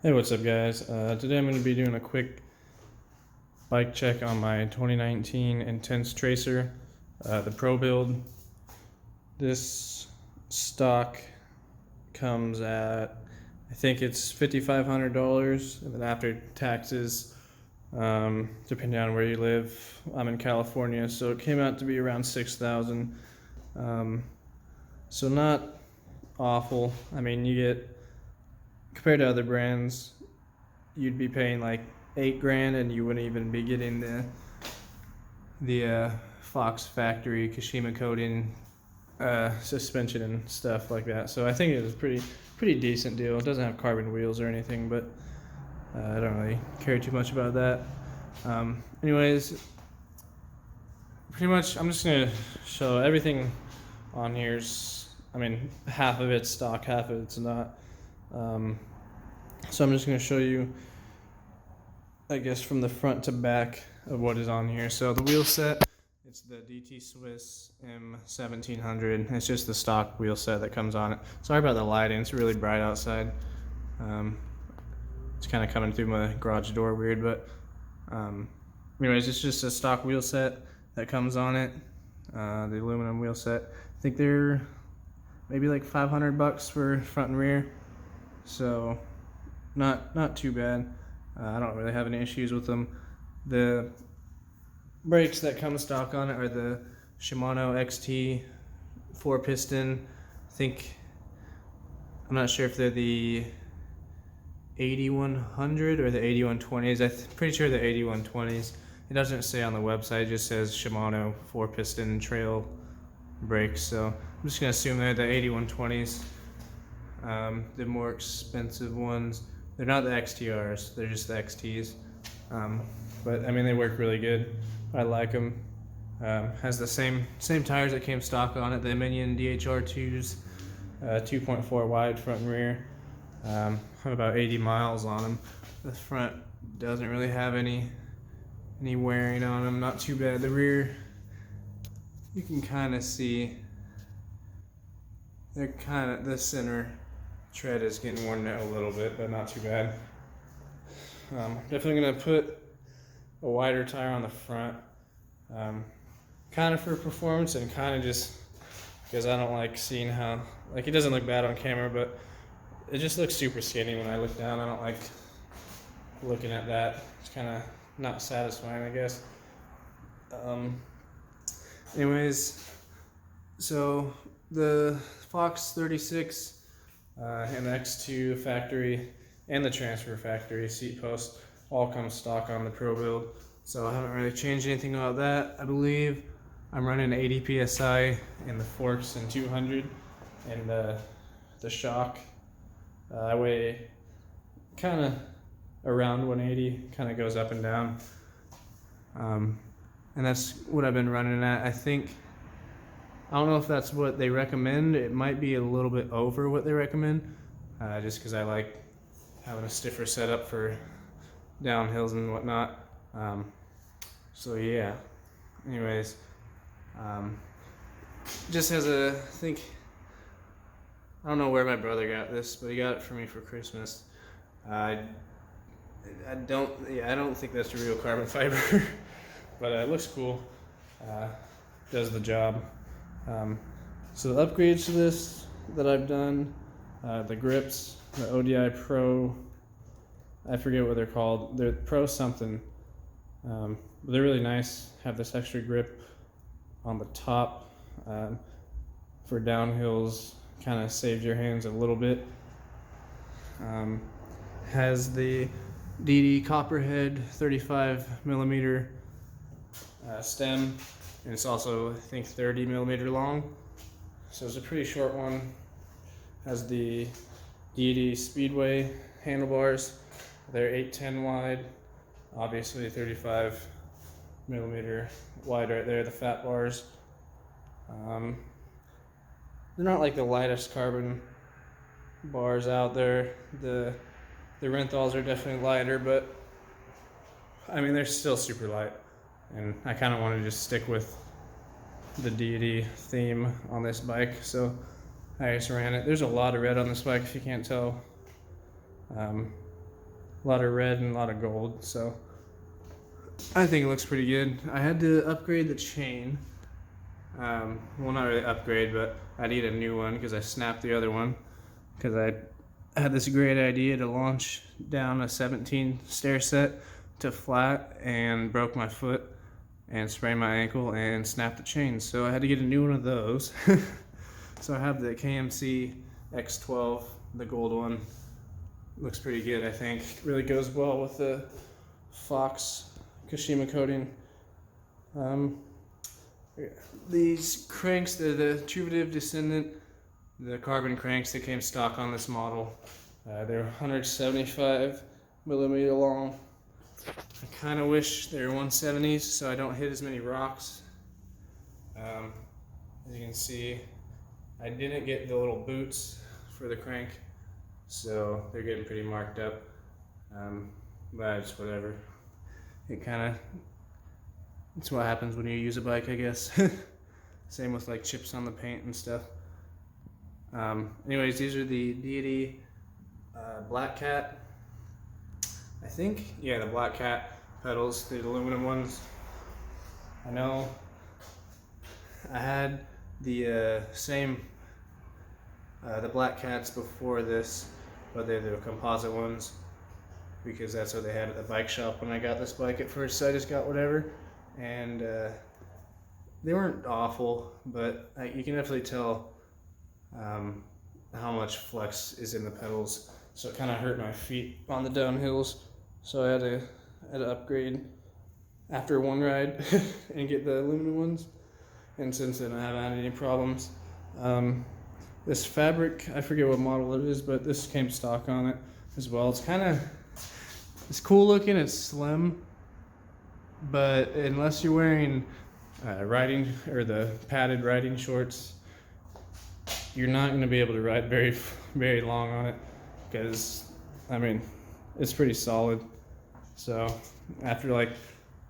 Hey, what's up, guys? Today I'm going to be doing a quick bike check on my 2019 Intense Tracer, the Pro build. This stock comes at, I think it's $5,500, and then after taxes, depending on where you live, I'm in California, so it came out to be around $6,000. So not awful. I mean, you get, compared to other brands, you'd be paying like $8,000 and you wouldn't even be getting the Fox factory Kashima coating, suspension and stuff like that. So I think it was pretty decent deal. It doesn't have carbon wheels or anything, but I don't really care too much about that. Anyways, pretty much I'm just gonna show everything on here's, I mean, half of it's stock, half of it's not. So I'm just going to show you, I guess, from the front to back of what is on here. So the wheel set, it's the DT Swiss M1700. It's just the stock wheel set that comes on it. Sorry about the lighting, it's really bright outside. It's kind of coming through my garage door weird, but anyways, it's just a stock wheel set that comes on it. The aluminum wheel set. I think they're maybe like $500 for front and rear. So not too bad. I don't really have any issues with them. The brakes that come stock on it are the Shimano XT 4-piston. I'm not sure if they're the 8100 or the 8120s. I'm pretty sure they're 8120s. It doesn't say on the website, it just says Shimano 4-piston trail brakes. So I'm just gonna assume they're the 8120s. The more expensive ones, they're not the XTRs, they're just the XTs. But I mean, they work really good. I like them. Has the same tires that came stock on it, the Minion DHR2s, 2.4 wide front and rear. Have about 80 miles on them. The front doesn't really have any wearing on them, not too bad. The rear, you can kind of see, the center tread is getting worn out a little bit, but not too bad. Definitely gonna put a wider tire on the front, kind of for performance and kind of just because I don't like seeing how, like, it doesn't look bad on camera, but it just looks super skinny when I look down. I don't like looking at that. It's kind of not satisfying, I guess. Anyways, so the Fox 36 and the X2 factory and the transfer factory seat post all come stock on the Pro build. So I haven't really changed anything about that. I believe I'm running 80 psi in the forks and 200, and the shock. I weigh kind of around 180, kind of goes up and down. And that's what I've been running at. I don't know if that's what they recommend. It might be a little bit over what they recommend, just because I like having a stiffer setup for downhills and whatnot. So yeah, anyways, just as a, I don't know where my brother got this, but he got it for me for Christmas. I don't think that's a real carbon fiber, but it looks cool. Does the job. So the upgrades to this that I've done, the grips, the ODI Pro, I forget what they're called. They're Pro something. But they're really nice. Have this extra grip on the top for downhills. Kind of saves your hands a little bit. Has the DD Copperhead 35 millimeter stem, and it's also, I think, 30 millimeter long. So it's a pretty short one. Has the DD Speedway handlebars. They're 810 wide, obviously 35 millimeter wide right there, the fat bars. They're not like the lightest carbon bars out there. The Renthals are definitely lighter, but I mean, they're still super light. And I kind of want to just stick with the deity theme on this bike, so I just ran it. There's a lot of red on this bike, if you can't tell. a lot of red and a lot of gold. So I think it looks pretty good. I had to upgrade the chain. Well, not really upgrade, but I need a new one because I snapped the other one. Because I had this great idea to launch down a 17 stair set to flat and broke my foot and sprained my ankle and snapped the chain. So I had to get a new one of those. So I have the KMC X12, the gold one. Looks pretty good, I think. Really goes well with the Fox Kashima coating. These cranks, they're the Troubadour Descendant, the carbon cranks that came stock on this model. They're 175 millimeter long. I kind of wish they were 170s so I don't hit as many rocks. As you can see, I didn't get the little boots for the crank, so they're getting pretty marked up. But it's whatever. It's what happens when you use a bike, I guess. Same with like chips on the paint and stuff. Anyways, these are the Deity Black Cat. I think, yeah, the Black Cat pedals, the aluminum ones. I know I had the same, the Black Cats before this, but they're the composite ones because that's what they had at the bike shop when I got this bike at first, so I just got whatever. And they weren't awful, but you can definitely tell how much flex is in the pedals, so it kind of hurt my feet on the downhills, so I had to upgrade after one ride and get the aluminum ones, and since then I haven't had any problems. This fabric, I forget what model it is, but this came stock on it as well. It's cool looking, it's slim, but unless you're wearing riding or the padded riding shorts, you're not going to be able to ride very, very long on it because, I mean, it's pretty solid. So after like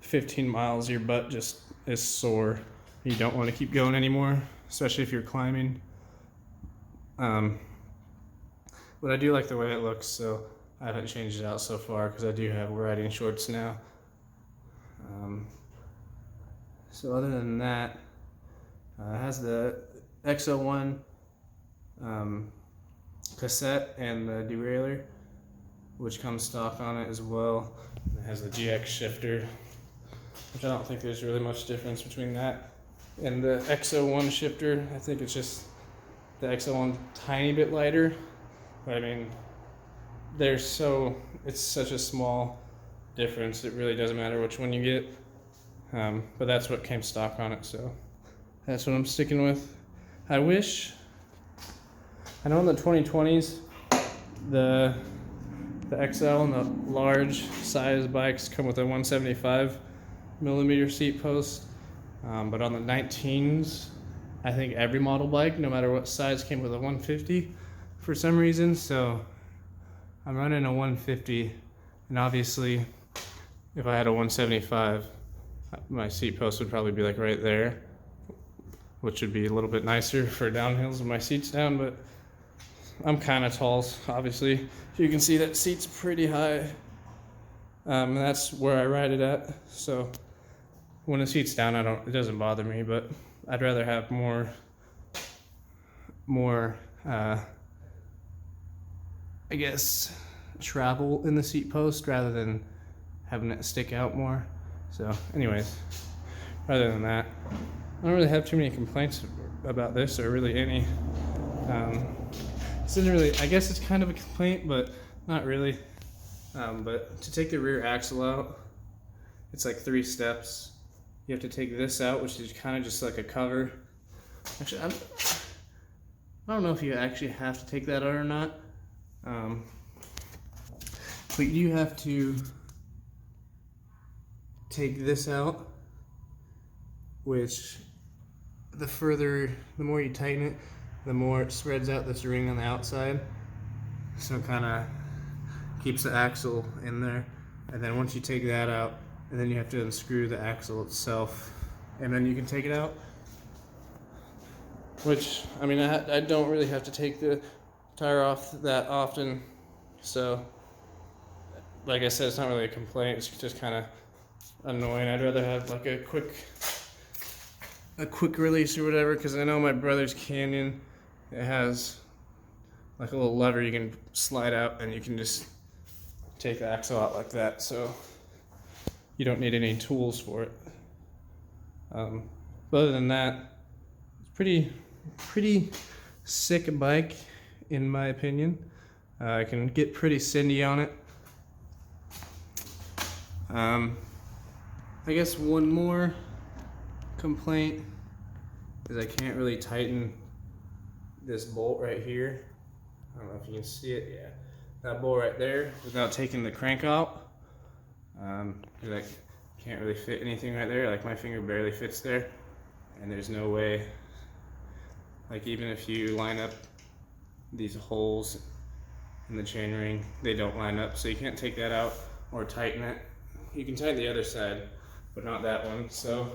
15 miles, your butt just is sore. You don't want to keep going anymore, especially if you're climbing. But I do like the way it looks, so I haven't changed it out so far because I do have riding shorts now. So other than that, it has the XO1 cassette and the derailleur, which comes stock on it as well. It has the GX shifter, which I don't think there's really much difference between that and the XO1 shifter. I think it's just the XO1 tiny bit lighter, but I mean, it's such a small difference, it really doesn't matter which one you get. But that's what came stock on it, so that's what I'm sticking with. I know in the 2020s, the XL and the large size bikes come with a 175 millimeter seat post, but on the 19s, I think every model bike, no matter what size, came with a 150 for some reason. So I'm running a 150, and obviously if I had a 175, my seat post would probably be like right there, which would be a little bit nicer for downhills with my seats down, but I'm kind of tall, obviously. You can see that seat's pretty high, and that's where I ride it at. So when the seat's down, it doesn't bother me, but I'd rather have more I guess travel in the seat post rather than having it stick out more. So anyways, other than that, I don't really have too many complaints about this, or really any. This isn't really, I guess it's kind of a complaint, but not really. But to take the rear axle out, it's like 3 steps. You have to take this out, which is kind of just like a cover. Actually, I don't know if you actually have to take that out or not. But you have to take this out, which the more you tighten it, the more it spreads out this ring on the outside. So it kind of keeps the axle in there. And then once you take that out, and then you have to unscrew the axle itself, and then you can take it out. Which, I mean, I don't really have to take the tire off that often, so like I said, it's not really a complaint. It's just kind of annoying. I'd rather have like a quick release or whatever, because I know my brother's Canyon, it has like a little lever you can slide out and you can just take the axle out like that, so you don't need any tools for it. But other than that, it's pretty sick bike in my opinion. I can get pretty cindy on it. I guess one more complaint is I can't really tighten this bolt right here. I don't know if you can see it. Yeah, that bolt right there without taking the crank out. Cause I can't really fit anything right there. Like my finger barely fits there, and there's no way. Like even if you line up these holes in the chainring, they don't line up, so you can't take that out or tighten it. You can tighten the other side, but not that one. So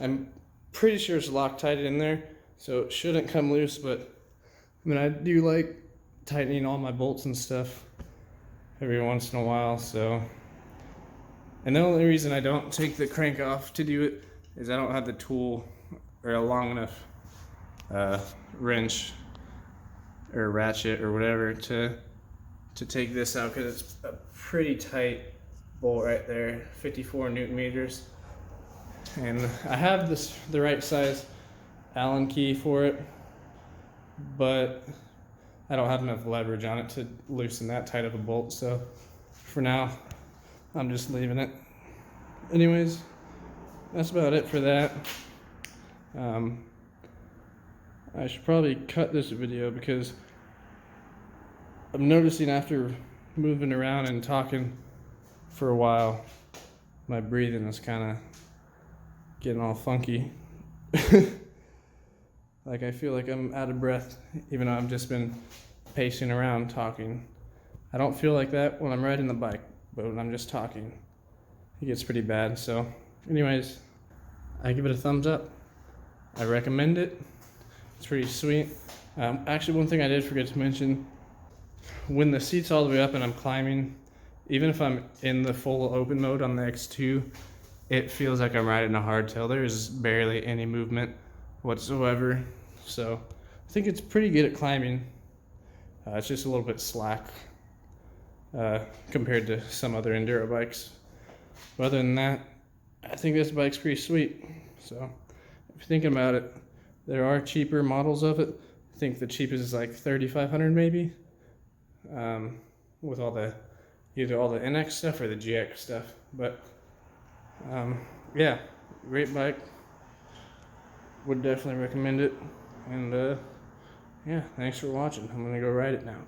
I'm pretty sure it's Loctite in there, so it shouldn't come loose, but I mean, I do like tightening all my bolts and stuff every once in a while, so. And the only reason I don't take the crank off to do it is I don't have the tool or a long enough wrench or ratchet or whatever to take this out, because it's a pretty tight bolt right there, 54 Newton meters. And I have the right size Allen key for it, but I don't have enough leverage on it to loosen that tight of a bolt, so for now I'm just leaving it. Anyways, that's about it for that. I should probably cut this video because I'm noticing after moving around and talking for a while, my breathing is kind of getting all funky. Like I feel like I'm out of breath, even though I've just been pacing around talking. I don't feel like that when I'm riding the bike, but when I'm just talking, it gets pretty bad. So anyways, I give it a thumbs up. I recommend it. It's pretty sweet. Actually, one thing I did forget to mention, when the seat's all the way up and I'm climbing, even if I'm in the full open mode on the X2, it feels like I'm riding a hardtail. There's barely any movement whatsoever. So I think it's pretty good at climbing. It's just a little bit slack compared to some other enduro bikes. But other than that, I think this bike's pretty sweet. So if you're thinking about it, there are cheaper models of it. I think the cheapest is like $3,500 maybe, with all the either all the NX stuff or the GX stuff. But yeah, great bike. Would definitely recommend it. And yeah, thanks for watching. I'm gonna go ride it now.